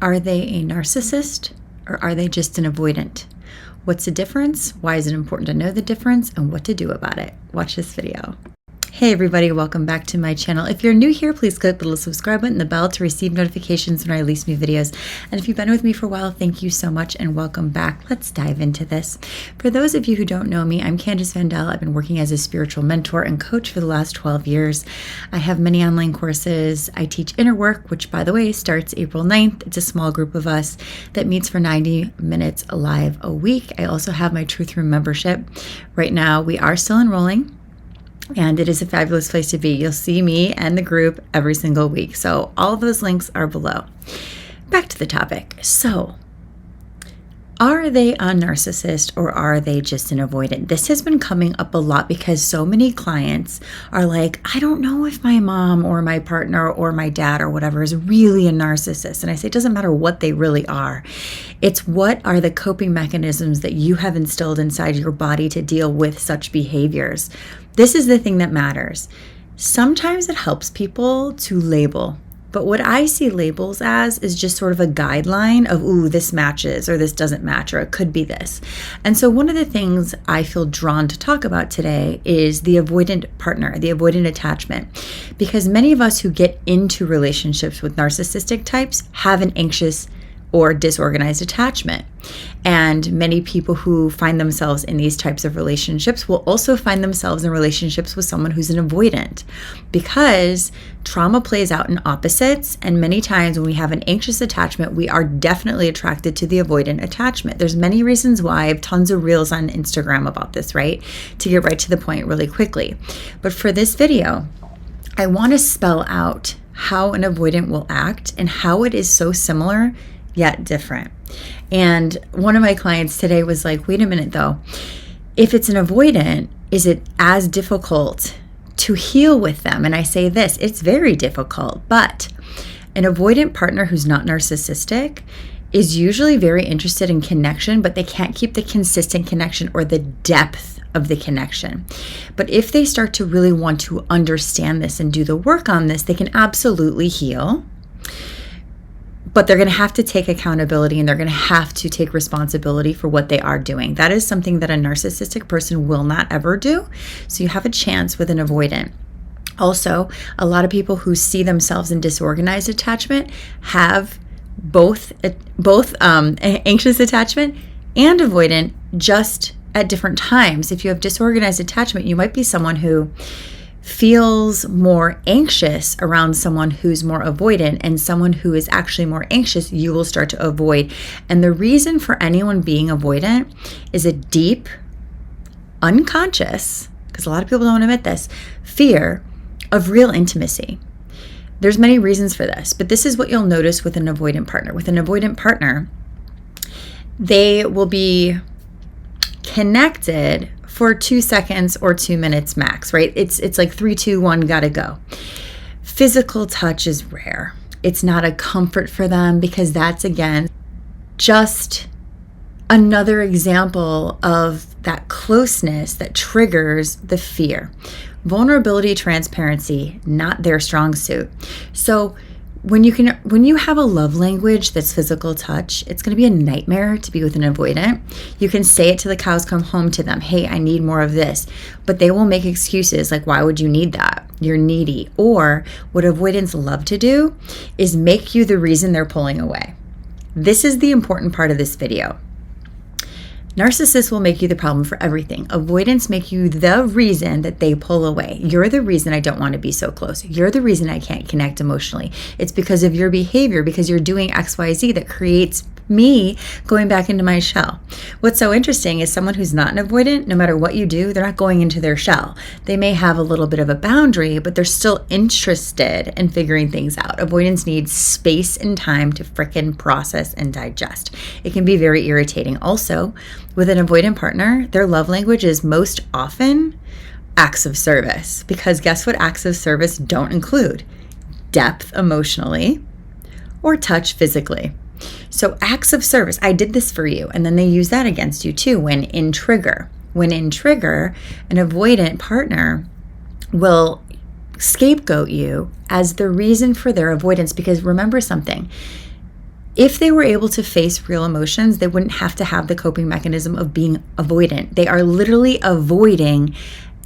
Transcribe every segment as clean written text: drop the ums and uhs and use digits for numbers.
Are they a narcissist or are they just an avoidant? What's the difference? Why is it important to know the difference and what to do about it? Watch this video. Hey everybody, welcome back to my channel. If you're new here, please click the little subscribe button and the bell to receive notifications when I release new videos. And if you've been with me for a while, thank you so much and welcome back. Let's dive into this. For those of you who don't know me, I'm Candace Dell. I've been working as a spiritual mentor and coach for the last 12 years. I have many online courses. I teach inner work, which by the way, starts April 9th. It's a small group of us that meets for 90 minutes live a week. I also have my Truth Room membership. Right now, we are still enrolling. And it is a fabulous place to be. You'll see me and the group every single week. So all of those links are below. Back to the topic. So, are they a narcissist or are they just an avoidant? This has been coming up a lot because so many clients are like, I don't know if my mom or my partner or my dad or whatever is really a narcissist. And I say, it doesn't matter what they really are. It's what are the coping mechanisms that you have instilled inside your body to deal with such behaviors. This is the thing that matters. Sometimes it helps people to label. But what I see labels as is just sort of a guideline of, ooh, this matches or this doesn't match or it could be this. And so one of the things I feel drawn to talk about today is the avoidant partner, the avoidant attachment. Because many of us who get into relationships with narcissistic types have an anxious or disorganized attachment. And many people who find themselves in these types of relationships will also find themselves in relationships with someone who's an avoidant, because trauma plays out in opposites. And many times when we have an anxious attachment, we are definitely attracted to the avoidant attachment. There's many reasons why. I have tons of reels on Instagram about this, right? To get right to the point really quickly. But for this video, I want to spell out how an avoidant will act and how it is so similar yet different. And one of my clients today was like, wait a minute though, if it's an avoidant, is it as difficult to heal with them? And I say this, it's very difficult, but an avoidant partner who's not narcissistic is usually very interested in connection, but they can't keep the consistent connection or the depth of the connection. But if they start to really want to understand this and do the work on this, they can absolutely heal. But they're going to have to take accountability and they're going to have to take responsibility for what they are doing. That is something that a narcissistic person will not ever do. So you have a chance with an avoidant. Also, a lot of people who see themselves in disorganized attachment have both anxious attachment and avoidant, just at different times. If you have disorganized attachment, you might be someone who feels more anxious around someone who's more avoidant, and someone who is actually more anxious, you will start to avoid. And the reason for anyone being avoidant is a deep, unconscious, because a lot of people don't admit this, fear of real intimacy. There's many reasons for this, but this is what you'll notice with an avoidant partner. With an avoidant partner, they will be connected for 2 seconds or 2 minutes max, right? It's like 3, 2, 1, gotta go. Physical touch is rare. It's not a comfort for them because that's, again, just another example of that closeness that triggers the fear. Vulnerability, transparency, not their strong suit. So when you have a love language that's physical touch, it's going to be a nightmare to be with an avoidant. You can say it till the cows come home to them. Hey, I need more of this. But they will make excuses like, why would you need that? You're needy. Or what avoidants love to do is make you the reason they're pulling away. This is the important part of this video. Narcissists will make you the problem for everything. Avoidants make you the reason that they pull away. You're the reason I don't want to be so close. You're the reason I can't connect emotionally. It's because of your behavior, because you're doing XYZ that creates me going back into my shell. What's so interesting is someone who's not an avoidant, no matter what you do, they're not going into their shell. They may have a little bit of a boundary, but they're still interested in figuring things out. Avoidance needs space and time to frickin' process and digest. It can be very irritating. Also, with an avoidant partner, their love language is most often acts of service, because guess what acts of service don't include? Depth emotionally or touch physically. So acts of service, I did this for you, and then they use that against you too when in trigger. When in trigger, an avoidant partner will scapegoat you as the reason for their avoidance, because remember something, If they were able to face real emotions, they wouldn't have to have the coping mechanism of being avoidant. They are literally avoiding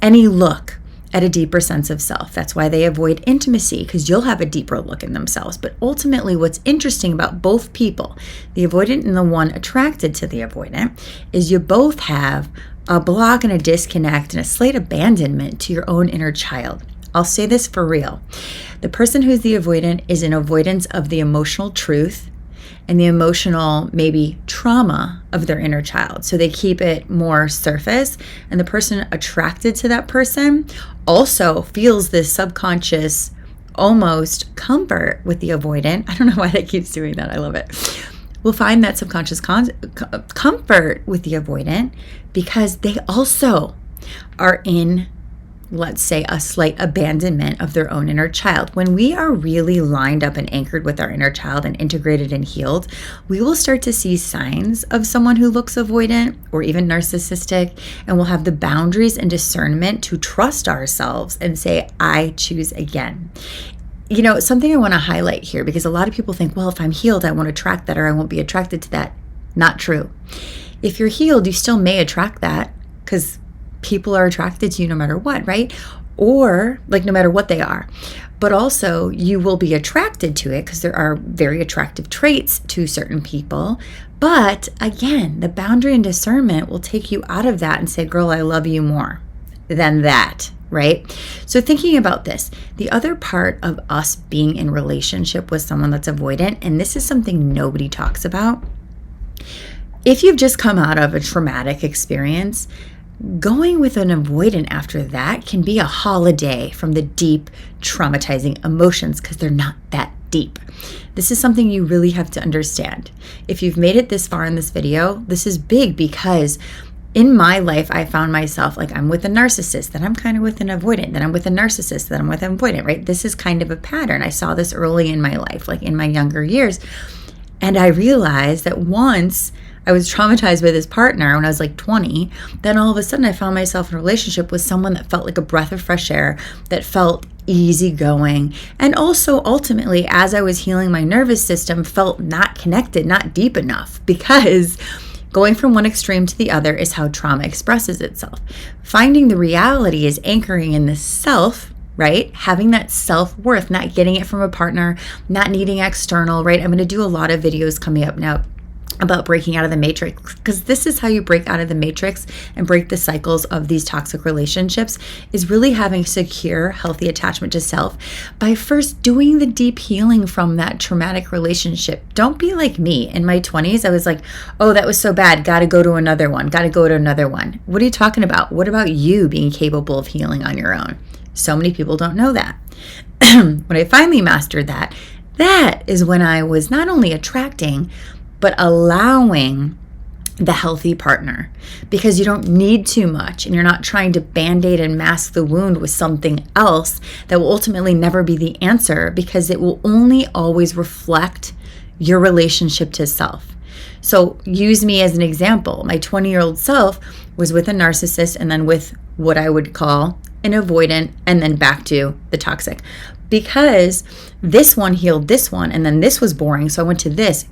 any look at a deeper sense of self. That's why they avoid intimacy, because you'll have a deeper look in themselves. But ultimately, what's interesting about both people, the avoidant and the one attracted to the avoidant, is you both have a block and a disconnect and a slight abandonment to your own inner child. I'll say this for real. The person who's the avoidant is in avoidance of the emotional truth and the emotional, maybe trauma of their inner child. So they keep it more surface. And the person attracted to that person also feels this subconscious, almost comfort with the avoidant. I don't know why that keeps doing that. I love it. We'll find that subconscious comfort with the avoidant because they also are in, let's say, a slight abandonment of their own inner child. When we are really lined up and anchored with our inner child and integrated and healed, we will start to see signs of someone who looks avoidant or even narcissistic, and we'll have the boundaries and discernment to trust ourselves and say, I choose again. You know, something I want to highlight here, because a lot of people think, well, if I'm healed, I won't attract that or I won't be attracted to that. Not true. If you're healed, you still may attract that because people are attracted to you no matter what, right? Or like no matter what they are. But also you will be attracted to it because there are very attractive traits to certain people. But again, the boundary and discernment will take you out of that and say, girl, I love you more than that, right? So thinking about this, the other part of us being in relationship with someone that's avoidant, and this is something nobody talks about. If you've just come out of a traumatic experience, going with an avoidant after that can be a holiday from the deep, traumatizing emotions because they're not that deep. This is something you really have to understand. If you've made it this far in this video, this is big because in my life, I found myself like I'm with a narcissist, then I'm kind of with an avoidant, then I'm with a narcissist, then I'm with an avoidant, right? This is kind of a pattern. I saw this early in my life, like in my younger years. And I realized that once I was traumatized by this partner when I was like 20, then all of a sudden I found myself in a relationship with someone that felt like a breath of fresh air, that felt easygoing. And also ultimately, as I was healing my nervous system, felt not connected, not deep enough, because going from one extreme to the other is how trauma expresses itself. Finding the reality is anchoring in the self, right? Having that self-worth, not getting it from a partner, not needing external, right? I'm going to do a lot of videos coming up now about breaking out of the matrix, because this is how you break out of the matrix and break the cycles of these toxic relationships, is really having secure, healthy attachment to self by first doing the deep healing from that traumatic relationship. Don't be like me. In my 20s, I was like, oh, that was so bad. Got to go to another one. Got to go to another one. What are you talking about? What about you being capable of healing on your own? So many people don't know that. When I finally mastered that, that is when I was not only attracting, but allowing the healthy partner, because you don't need too much and you're not trying to band-aid and mask the wound with something else that will ultimately never be the answer, because it will only always reflect your relationship to self. So use me as an example. My 20-year-old self was with a narcissist and then with what I would call an avoidant and then back to the toxic, because this one healed this one and then this was boring. So I went to this,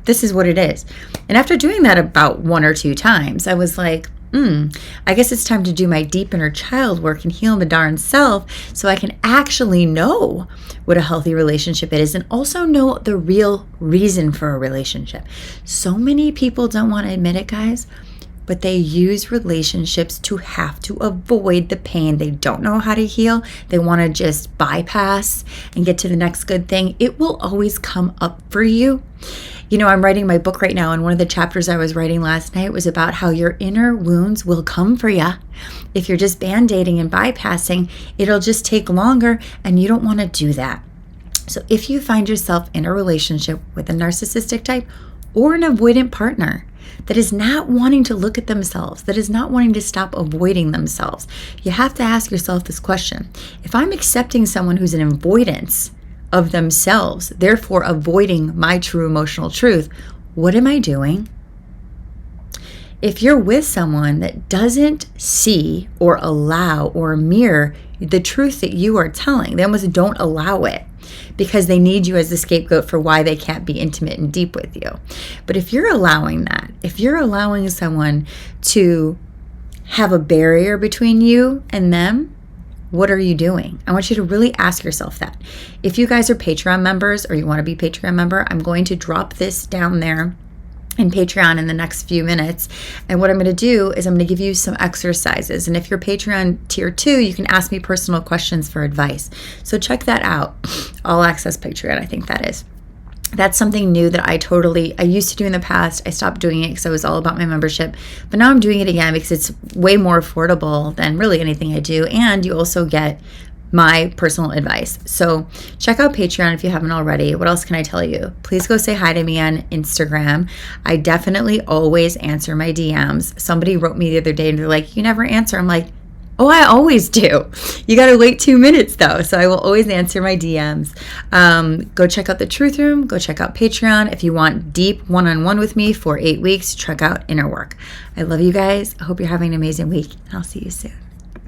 this is what it is. And after doing that about 1 or 2 times, I was like, I guess it's time to do my deep inner child work and heal my darn self so I can actually know what a healthy relationship is and also know the real reason for a relationship. So many people don't want to admit it, guys, but they use relationships to have to avoid the pain. They don't know how to heal. They want to just bypass and get to the next good thing. It will always come up for you. I'm writing my book right now, and one of the chapters I was writing last night was about how your inner wounds will come for you. If you're just band-aiding and bypassing, it'll just take longer, and you don't want to do that. So if you find yourself in a relationship with a narcissistic type or an avoidant partner that is not wanting to look at themselves, that is not wanting to stop avoiding themselves, you have to ask yourself this question. If I'm accepting someone who's in avoidance of themselves, therefore avoiding my true emotional truth, what am I doing? If you're with someone that doesn't see or allow or mirror the truth that you are telling, they almost don't allow it, because they need you as the scapegoat for why they can't be intimate and deep with you. But if you're allowing that, if you're allowing someone to have a barrier between you and them, what are you doing? I want you to really ask yourself that. If you guys are Patreon members or you want to be Patreon member, I'm going to drop this down there in Patreon in the next few minutes. And what I'm going to do is I'm going to give you some exercises. And if you're Patreon tier 2, you can ask me personal questions for advice. So check that out. All access Patreon, I think that is. That's something new that I used to do in the past. I stopped doing it because I was all about my membership. But now I'm doing it again because it's way more affordable than really anything I do. And you also get my personal advice. So check out Patreon if you haven't already. What else can I tell you? Please go say hi to me on Instagram. I definitely always answer my DMs. Somebody wrote me the other day and they're like, you never answer. I'm like, oh, I always do. You got to wait 2 minutes though. So I will always answer my DMs. Go check out the Truth Room. Go check out Patreon. If you want deep one-on-one with me for 8 weeks, check out Inner Work. I love you guys. I hope you're having an amazing week. I'll see you soon.